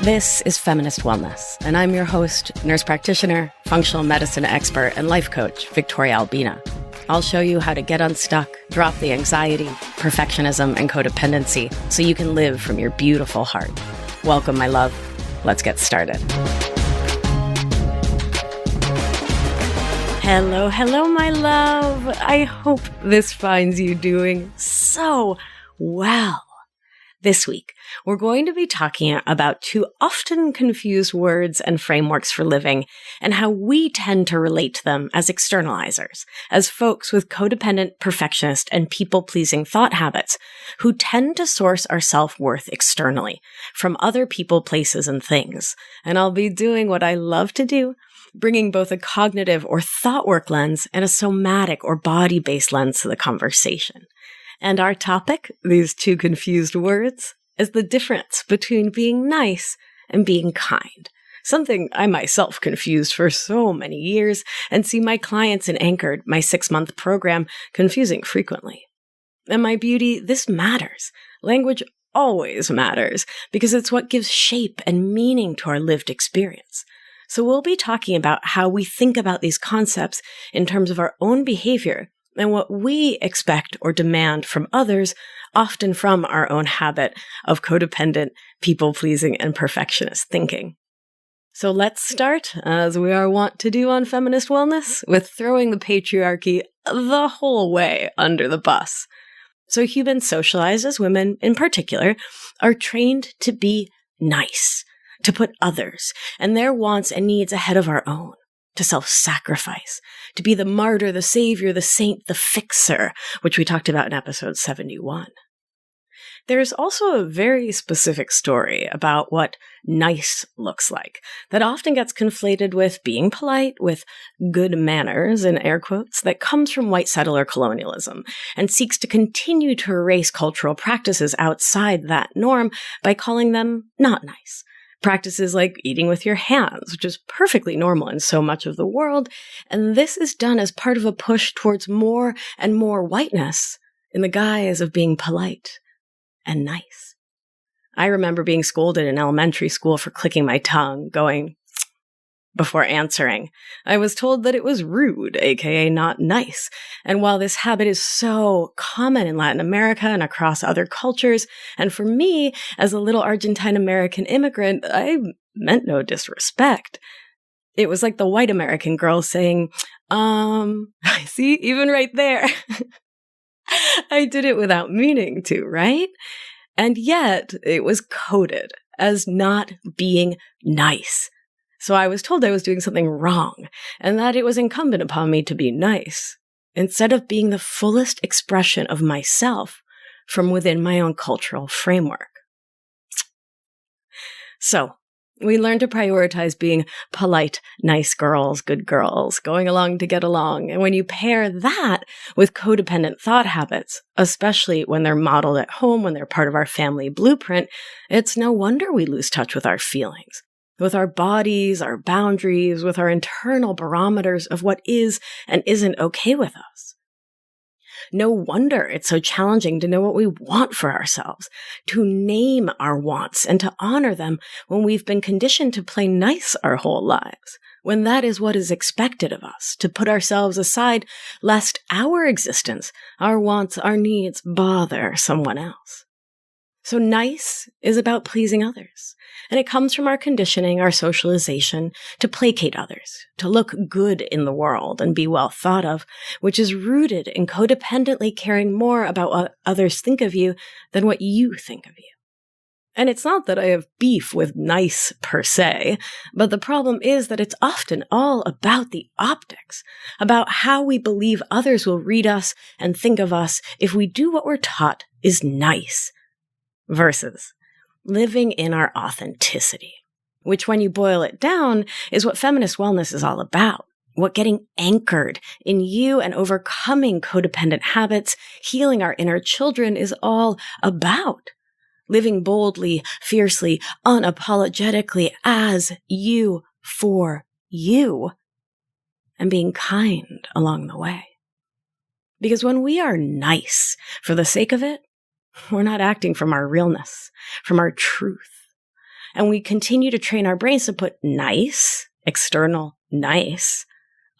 This is Feminist Wellness, and I'm your host, nurse practitioner, functional medicine expert, and life coach, Victoria Albina. I'll show you how to get unstuck, drop the anxiety, perfectionism, and codependency so you can live from your beautiful heart. Welcome, my love. Let's get started. Hello, hello, my love. I hope this finds you doing so well. This week, we're going to be talking about two often confused words and frameworks for living and how we tend to relate to them as externalizers, as folks with codependent, perfectionist, and people-pleasing thought habits who tend to source our self-worth externally from other people, places, and things. And I'll be doing what I love to do, bringing both a cognitive or thought work lens and a somatic or body-based lens to the conversation. And our topic, these two confused words, is the difference between being nice and being kind. Something I myself confused for so many years and see my clients in Anchored, my 6-month program, confusing frequently. And my beauty, this matters. Language always matters because it's what gives shape and meaning to our lived experience. So we'll be talking about how we think about these concepts in terms of our own behavior and what we expect or demand from others, often from our own habit of codependent, people-pleasing, and perfectionist thinking. So let's start, as we are wont to do on Feminist Wellness, with throwing the patriarchy the whole way under the bus. So humans socialized as women, in particular, are trained to be nice, to put others and their wants and needs ahead of our own, to self-sacrifice, to be the martyr, the savior, the saint, the fixer, which we talked about in episode 71. There's also a very specific story about what nice looks like that often gets conflated with being polite, with good manners, in air quotes, that comes from white settler colonialism and seeks to continue to erase cultural practices outside that norm by calling them not nice. Practices like eating with your hands, which is perfectly normal in so much of the world, and this is done as part of a push towards more and more whiteness in the guise of being polite and nice. I remember being scolded in elementary school for clicking my tongue, going before answering. I was told that it was rude, aka not nice. And while this habit is so common in Latin America and across other cultures, and for me, as a little Argentine-American immigrant, I meant no disrespect. It was like the white American girl saying, see, even right there. I did it without meaning to, right? And yet, it was coded as not being nice. So I was told I was doing something wrong, and that it was incumbent upon me to be nice, instead of being the fullest expression of myself from within my own cultural framework. So, we learn to prioritize being polite, nice girls, good girls, going along to get along. And when you pair that with codependent thought habits, especially when they're modeled at home, when they're part of our family blueprint, it's no wonder we lose touch with our feelings, with our bodies, our boundaries, with our internal barometers of what is and isn't okay with us. No wonder it's so challenging to know what we want for ourselves, to name our wants and to honor them when we've been conditioned to play nice our whole lives, when that is what is expected of us, to put ourselves aside lest our existence, our wants, our needs bother someone else. So nice is about pleasing others, and it comes from our conditioning, our socialization to placate others, to look good in the world and be well thought of, which is rooted in codependently caring more about what others think of you than what you think of you. And it's not that I have beef with nice per se, but the problem is that it's often all about the optics, about how we believe others will read us and think of us if we do what we're taught is nice, versus living in our authenticity, which when you boil it down is what feminist wellness is all about. What getting anchored in you and overcoming codependent habits, healing our inner children is all about. Living boldly, fiercely, unapologetically as you for you, and being kind along the way. Because when we are nice for the sake of it, we're not acting from our realness, from our truth. And we continue to train our brains to put nice, external nice,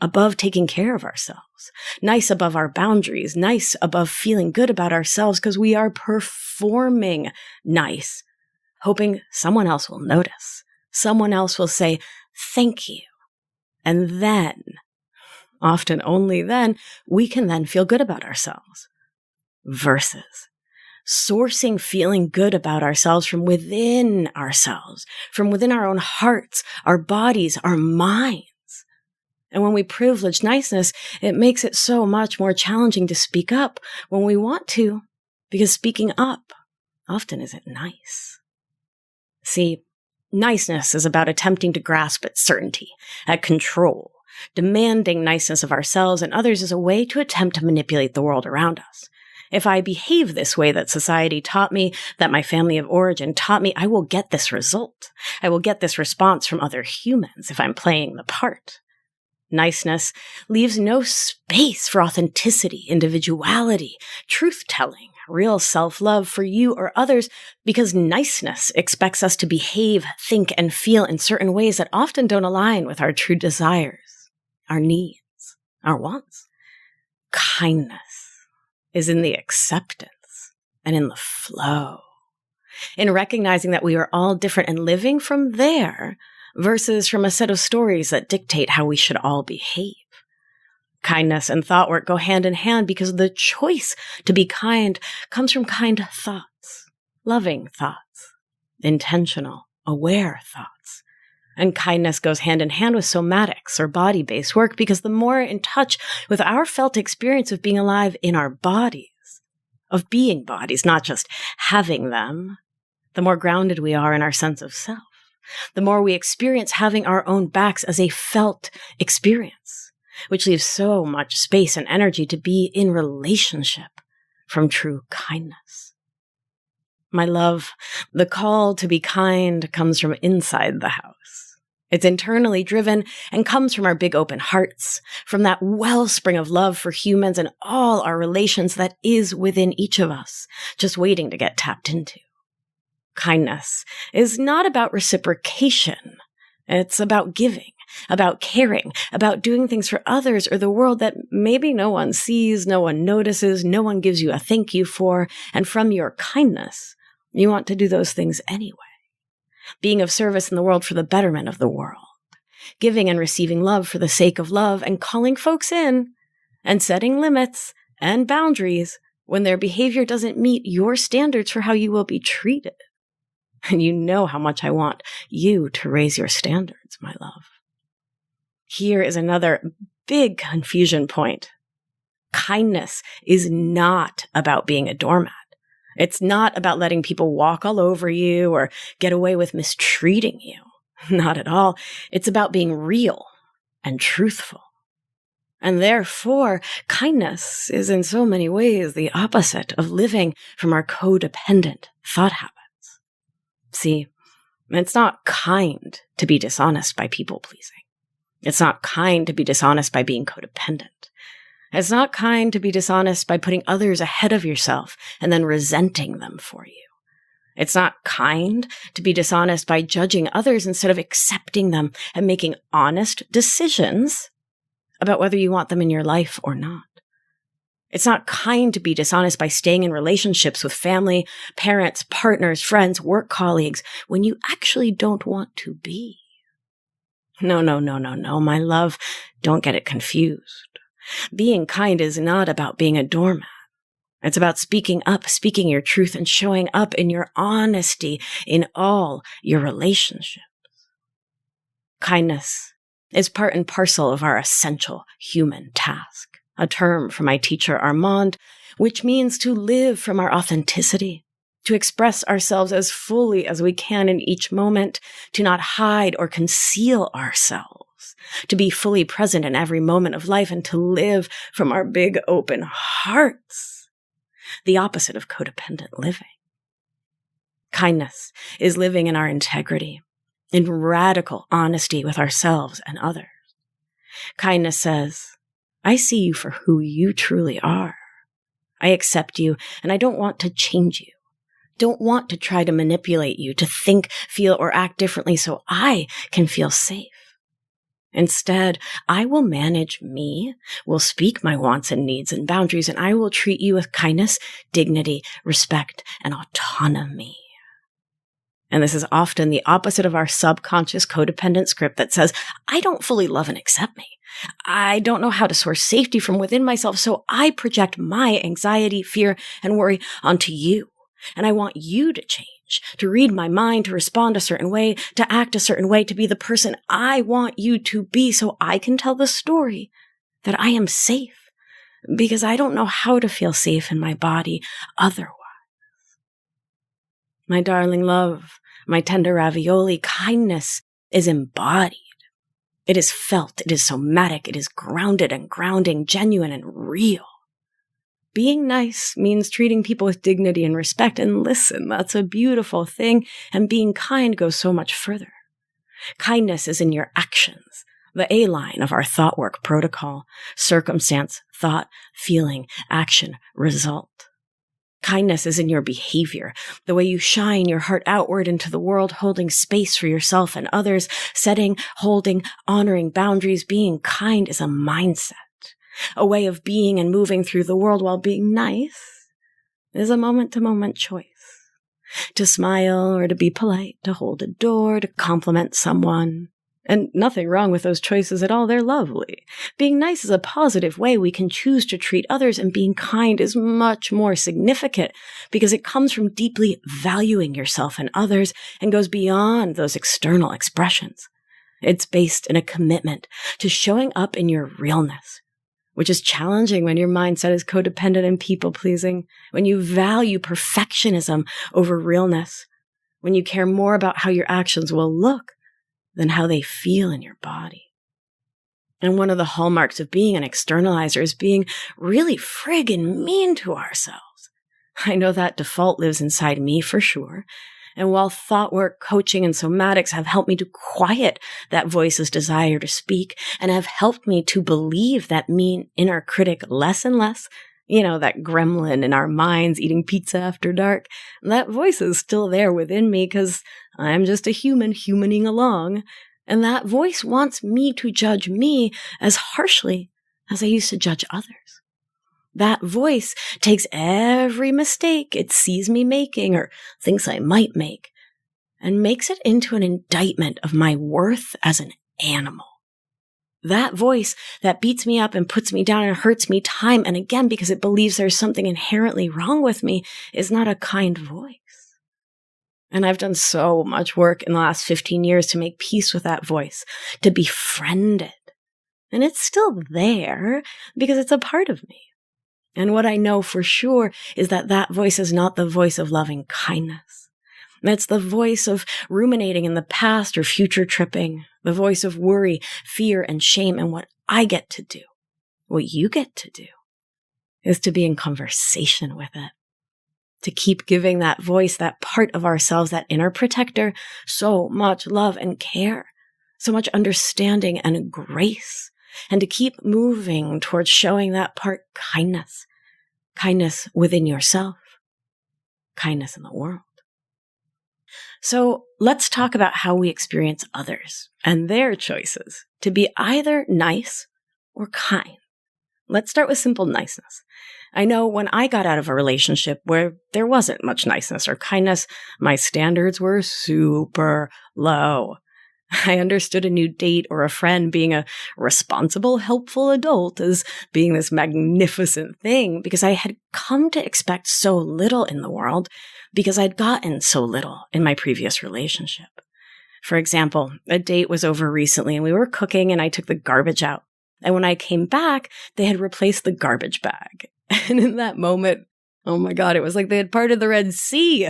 above taking care of ourselves, nice above our boundaries, nice above feeling good about ourselves because we are performing nice, hoping someone else will notice. Someone else will say, thank you. And then, often only then, we can then feel good about ourselves. Versus sourcing feeling good about ourselves from within ourselves, from within our own hearts, our bodies, our minds. And when we privilege niceness, it makes it so much more challenging to speak up when we want to, because speaking up often isn't nice. See, niceness is about attempting to grasp at certainty, at control. Demanding niceness of ourselves and others is a way to attempt to manipulate the world around us. If I behave this way that society taught me, that my family of origin taught me, I will get this result. I will get this response from other humans if I'm playing the part. Niceness leaves no space for authenticity, individuality, truth-telling, real self-love for you or others, because niceness expects us to behave, think, and feel in certain ways that often don't align with our true desires, our needs, our wants. Kindness is in the acceptance and in the flow, in recognizing that we are all different and living from there versus from a set of stories that dictate how we should all behave. Kindness and thought work go hand in hand because the choice to be kind comes from kind thoughts, loving thoughts, intentional, aware thoughts. And kindness goes hand in hand with somatics or body-based work because the more in touch with our felt experience of being alive in our bodies, of being bodies, not just having them, the more grounded we are in our sense of self. The more we experience having our own backs as a felt experience, which leaves so much space and energy to be in relationship from true kindness. My love, the call to be kind comes from inside the house. It's internally driven and comes from our big open hearts, from that wellspring of love for humans and all our relations that is within each of us, just waiting to get tapped into. Kindness is not about reciprocation. It's about giving, about caring, about doing things for others or the world that maybe no one sees, no one notices, no one gives you a thank you for, and from your kindness, you want to do those things anyway. Being of service in the world for the betterment of the world, giving and receiving love for the sake of love, and calling folks in, and setting limits and boundaries when their behavior doesn't meet your standards for how you will be treated. And you know how much I want you to raise your standards, my love. Here is another big confusion point. Kindness is not about being a doormat. It's not about letting people walk all over you or get away with mistreating you. Not at all. It's about being real and truthful. And therefore, kindness is in so many ways the opposite of living from our codependent thought habits. See, it's not kind to be dishonest by people-pleasing. It's not kind to be dishonest by being codependent. It's not kind to be dishonest by putting others ahead of yourself and then resenting them for you. It's not kind to be dishonest by judging others instead of accepting them and making honest decisions about whether you want them in your life or not. It's not kind to be dishonest by staying in relationships with family, parents, partners, friends, work colleagues when you actually don't want to be. No, my love, don't get it confused. Being kind is not about being a doormat. It's about speaking up, speaking your truth, and showing up in your honesty in all your relationships. Kindness is part and parcel of our essential human task, a term from my teacher Armand, which means to live from our authenticity, to express ourselves as fully as we can in each moment, to not hide or conceal ourselves, to be fully present in every moment of life, and to live from our big open hearts, the opposite of codependent living. Kindness is living in our integrity, in radical honesty with ourselves and others. Kindness says, I see you for who you truly are. I accept you, and I don't want to change you. don't want to try to manipulate you to think, feel, or act differently so I can feel safe. Instead, I will manage me, will speak my wants and needs and boundaries, and I will treat you with kindness, dignity, respect, and autonomy. And this is often the opposite of our subconscious codependent script that says, I don't fully love and accept me. I don't know how to source safety from within myself, so I project my anxiety, fear, and worry onto you. And I want you to change, to read my mind, to respond a certain way, to act a certain way, to be the person I want you to be so I can tell the story that I am safe, because I don't know how to feel safe in my body otherwise. My darling love, my tender ravioli, kindness is embodied. It is felt, it is somatic, it is grounded and grounding, genuine and real. Being nice means treating people with dignity and respect. And listen, that's a beautiful thing. And being kind goes so much further. Kindness is in your actions, the A line of our thought work protocol: circumstance, thought, feeling, action, result. Kindness is in your behavior, the way you shine your heart outward into the world, holding space for yourself and others, setting, holding, honoring boundaries. Being kind is a mindset. A way of being and moving through the world. While being nice is a moment-to-moment choice. To smile or to be polite, to hold a door, to compliment someone. And nothing wrong with those choices at all. They're lovely. Being nice is a positive way we can choose to treat others, and being kind is much more significant because it comes from deeply valuing yourself and others and goes beyond those external expressions. It's based in a commitment to showing up in your realness, which is challenging when your mindset is codependent and people-pleasing, when you value perfectionism over realness, when you care more about how your actions will look than how they feel in your body. And one of the hallmarks of being an externalizer is being really friggin' mean to ourselves. I know that default lives inside me for sure. And while thought work, coaching, and somatics have helped me to quiet that voice's desire to speak and have helped me to believe that mean inner critic less and less, that gremlin in our minds eating pizza after dark, that voice is still there within me because I'm just a human humaning along. And that voice wants me to judge me as harshly as I used to judge others. That voice takes every mistake it sees me making or thinks I might make and makes it into an indictment of my worth as an animal. That voice that beats me up and puts me down and hurts me time and again because it believes there's something inherently wrong with me is not a kind voice. And I've done so much work in the last 15 years to make peace with that voice, to befriend it. And it's still there because it's a part of me. And what I know for sure is that that voice is not the voice of loving kindness. It's the voice of ruminating in the past or future tripping, the voice of worry, fear, and shame. And what I get to do, what you get to do, is to be in conversation with it, to keep giving that voice, that part of ourselves, that inner protector, so much love and care, so much understanding and grace, and to keep moving towards showing that part kindness, kindness within yourself, kindness in the world. So let's talk about how we experience others and their choices to be either nice or kind. Let's start with simple niceness. I know when I got out of a relationship where there wasn't much niceness or kindness, my standards were super low. I understood a new date or a friend being a responsible, helpful adult as being this magnificent thing because I had come to expect so little in the world because I'd gotten so little in my previous relationship. For example, a date was over recently and we were cooking and I took the garbage out. And when I came back, they had replaced the garbage bag. And in that moment, oh my God, it was like they had parted the Red Sea.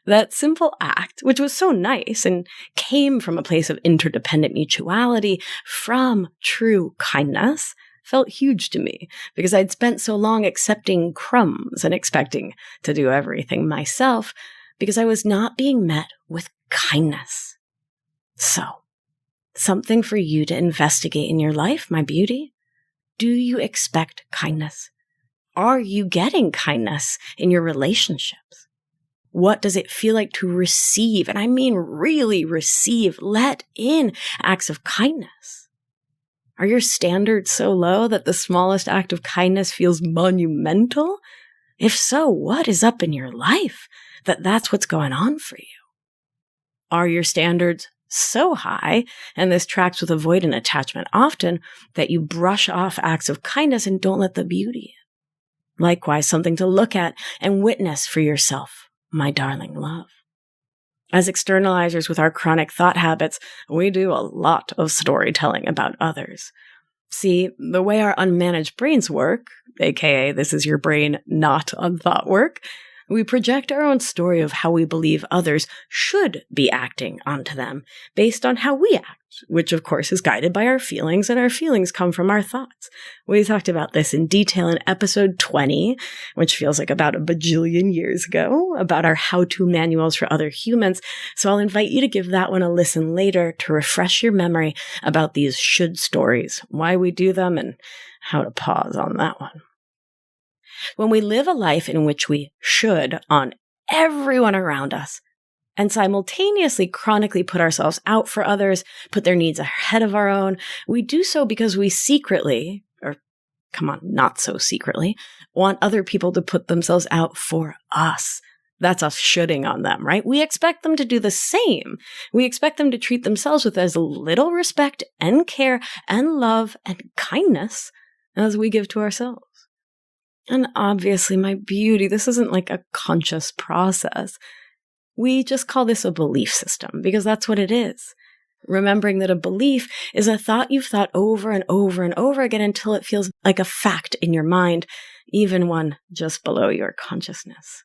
That simple act, which was so nice and came from a place of interdependent mutuality from true kindness, felt huge to me because I'd spent so long accepting crumbs and expecting to do everything myself because I was not being met with kindness. So, something for you to investigate in your life, my beauty. Do you expect kindness? Are you getting kindness in your relationships? What does it feel like to receive? And I mean really receive, let in acts of kindness. Are your standards so low that the smallest act of kindness feels monumental? If so, what is up in your life that's what's going on for you? Are your standards so high, and this tracks with avoidant attachment often, that you brush off acts of kindness and don't let the beauty in? Likewise, something to look at and witness for yourself, my darling love. As externalizers with our chronic thought habits, we do a lot of storytelling about others. See, the way our unmanaged brains work, aka this is your brain not on thought work, we project our own story of how we believe others should be acting onto them based on how we act, which of course is guided by our feelings, and our feelings come from our thoughts. We talked about this in detail in episode 20, which feels like about a bajillion years ago, about our how-to manuals for other humans. So I'll invite you to give that one a listen later to refresh your memory about these should stories, why we do them, and how to pause on that one. When we live a life in which we should on everyone around us and simultaneously chronically put ourselves out for others, put their needs ahead of our own, we do so because we secretly, or come on, not so secretly, want other people to put themselves out for us. That's us shoulding on them, right? We expect them to do the same. We expect them to treat themselves with as little respect and care and love and kindness as we give to ourselves. And obviously, my beauty, this isn't like a conscious process. We just call this a belief system because that's what it is. Remembering that a belief is a thought you've thought over and over and over again until it feels like a fact in your mind, even one just below your consciousness.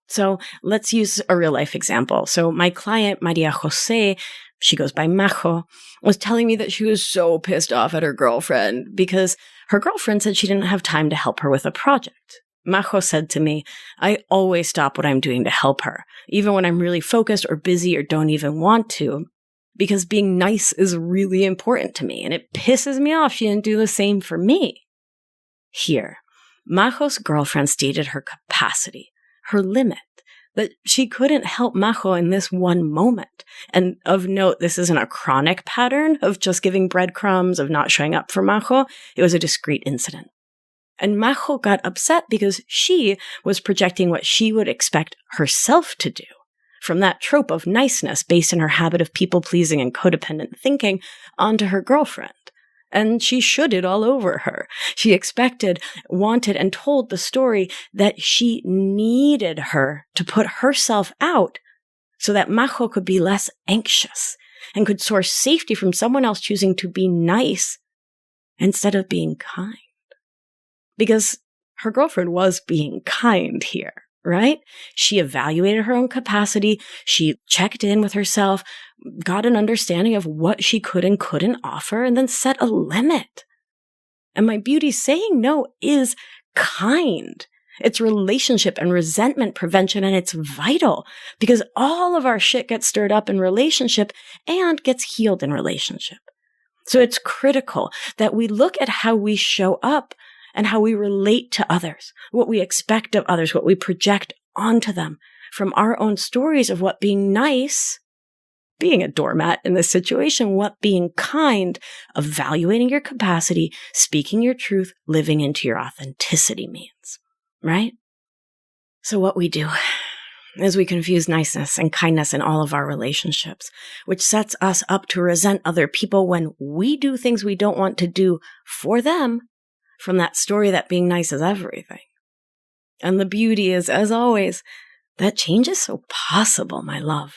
So let's use a real life example. So my client, Maria Jose, she goes by Majo, was telling me that she was so pissed off at her girlfriend because her girlfriend said she didn't have time to help her with a project. Majo said to me, I always stop what I'm doing to help her, even when I'm really focused or busy or don't even want to, because being nice is really important to me, and it pisses me off she didn't do the same for me. Here, Majo's girlfriend stated her capacity, her limit, that she couldn't help Majo in this one moment. And of note, this isn't a chronic pattern of just giving breadcrumbs, of not showing up for Majo. It was a discrete incident. And Majo got upset because she was projecting what she would expect herself to do from that trope of niceness based on her habit of people-pleasing and codependent thinking onto her girlfriend. And she shoulded all over her. She expected, wanted, and told the story that she needed her to put herself out so that Majo could be less anxious and could source safety from someone else choosing to be nice instead of being kind. Because her girlfriend was being kind here, right? She evaluated her own capacity. She checked in with herself, got an understanding of what she could and couldn't offer, and then set a limit. And my beauty, saying no is kind. It's relationship and resentment prevention, and it's vital because all of our shit gets stirred up in relationship and gets healed in relationship. So it's critical that we look at how we show up and how we relate to others, what we expect of others, what we project onto them from our own stories of what being nice, being a doormat in this situation, what being kind, evaluating your capacity, speaking your truth, living into your authenticity means, right? So what we do is we confuse niceness and kindness in all of our relationships, which sets us up to resent other people when we do things we don't want to do for them, from that story that being nice is everything. And the beauty is, as always, that change is so possible, my love.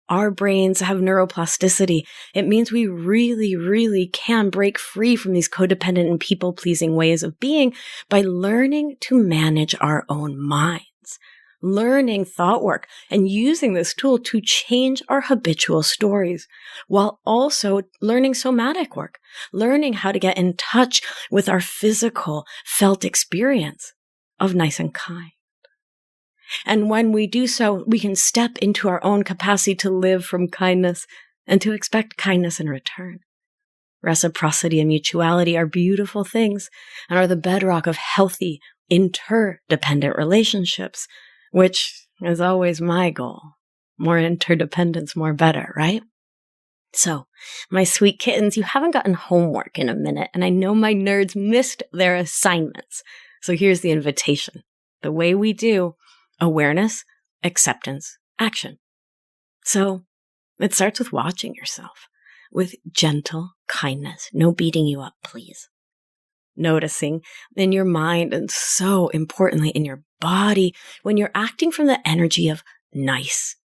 Our brains have neuroplasticity. It means we really, really can break free from these codependent and people-pleasing ways of being by learning to manage our own minds, learning thought work, and using this tool to change our habitual stories, while also learning somatic work, learning how to get in touch with our physical, felt experience of nice and kind. And when we do so, we can step into our own capacity to live from kindness and to expect kindness in return. Reciprocity and mutuality are beautiful things and are the bedrock of healthy, interdependent relationships, which is always my goal. More interdependence, more better, right? So, my sweet kittens, you haven't gotten homework in a minute, and I know my nerds missed their assignments. So here's the invitation. The way we do: awareness, acceptance, action. So it starts with watching yourself with gentle kindness. No beating you up, please. Noticing in your mind, and so importantly in your body, when you're acting from the energy of nice,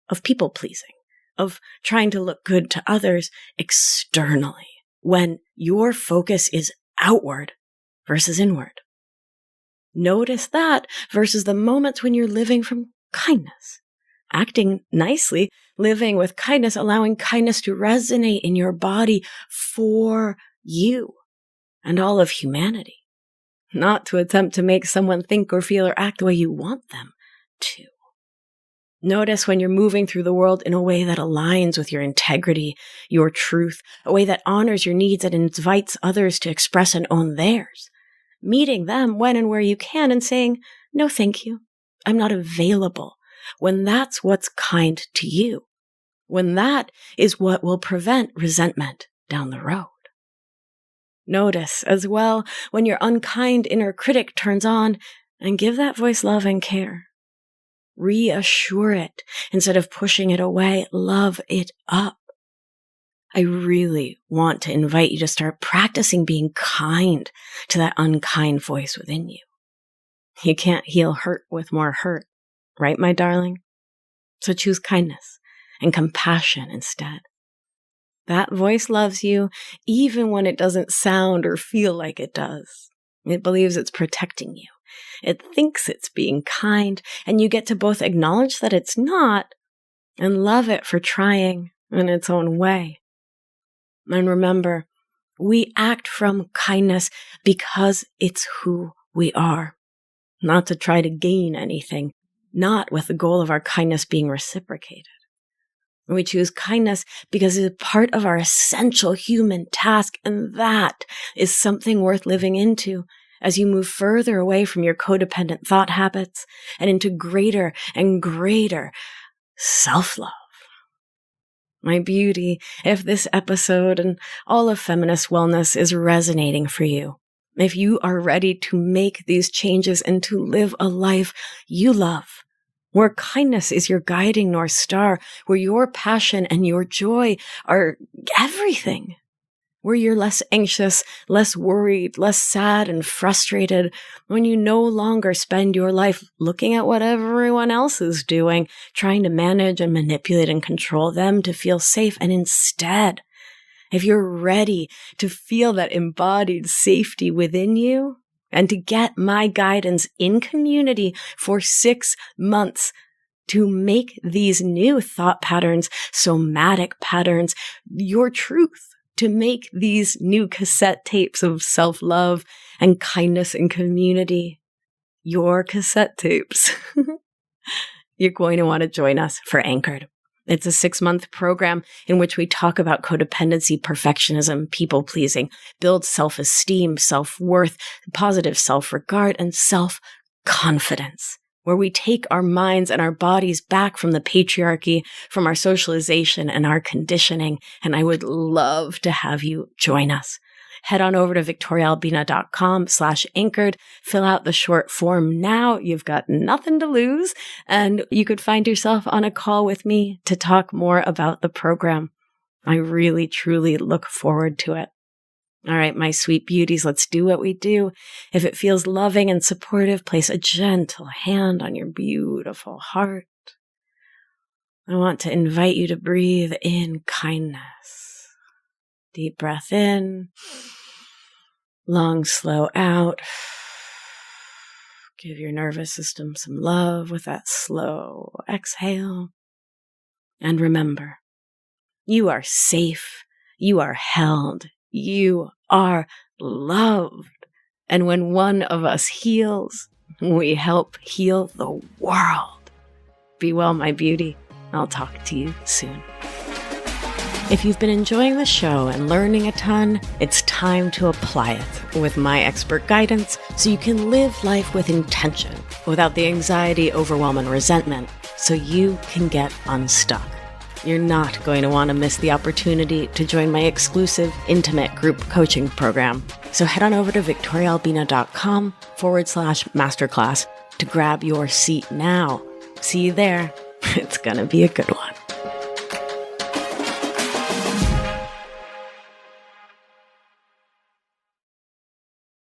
of people pleasing, of trying to look good to others externally, when your focus is outward versus inward. Notice that versus the moments when you're living from kindness, acting nicely, living with kindness, allowing kindness to resonate in your body for you and all of humanity, not to attempt to make someone think or feel or act the way you want them to. Notice when you're moving through the world in a way that aligns with your integrity, your truth, a way that honors your needs and invites others to express and own theirs. Meeting them when and where you can and saying, no, thank you. I'm not available. When that's what's kind to you. When that is what will prevent resentment down the road. Notice as well when your unkind inner critic turns on, and give that voice love and care. Reassure it instead of pushing it away. Love it up. I really want to invite you to start practicing being kind to that unkind voice within you. You can't heal hurt with more hurt, right, my darling? So choose kindness and compassion instead. That voice loves you even when it doesn't sound or feel like it does. It believes it's protecting you. It thinks it's being kind, and you get to both acknowledge that it's not and love it for trying in its own way. And remember, we act from kindness because it's who we are, not to try to gain anything, not with the goal of our kindness being reciprocated. We choose kindness because it is part of our essential human task, and that is something worth living into as you move further away from your codependent thought habits and into greater and greater self-love. My beauty, if this episode and all of Feminist Wellness is resonating for you, if you are ready to make these changes and to live a life you love, where kindness is your guiding North Star, where your passion and your joy are everything, where you're less anxious, less worried, less sad and frustrated, when you no longer spend your life looking at what everyone else is doing, trying to manage and manipulate and control them to feel safe, and instead, if you're ready to feel that embodied safety within you, and to get my guidance in community for 6 months to make these new thought patterns, somatic patterns, your truth, to make these new cassette tapes of self-love and kindness and community your cassette tapes, you're going to want to join us for Anchored. It's a 6-month program in which we talk about codependency, perfectionism, people-pleasing, build self-esteem, self-worth, positive self-regard, and self-confidence, where we take our minds and our bodies back from the patriarchy, from our socialization and our conditioning, and I would love to have you join us. Head on over to victoriaalbina.com/anchored, fill out the short form now. You've got nothing to lose, and you could find yourself on a call with me to talk more about the program. I really, truly look forward to it. All right, my sweet beauties, let's do what we do. If it feels loving and supportive, place a gentle hand on your beautiful heart. I want to invite you to breathe in kindness. Deep breath in, long, slow out. Give your nervous system some love with that slow exhale. And remember, you are safe, you are held, you are loved. And when one of us heals, we help heal the world. Be well, my beauty. I'll talk to you soon. If you've been enjoying the show and learning a ton, it's time to apply it with my expert guidance so you can live life with intention without the anxiety, overwhelm, and resentment so you can get unstuck. You're not going to want to miss the opportunity to join my exclusive, intimate group coaching program. So head on over to victoriaalbina.com/masterclass to grab your seat now. See you there. It's going to be a good one.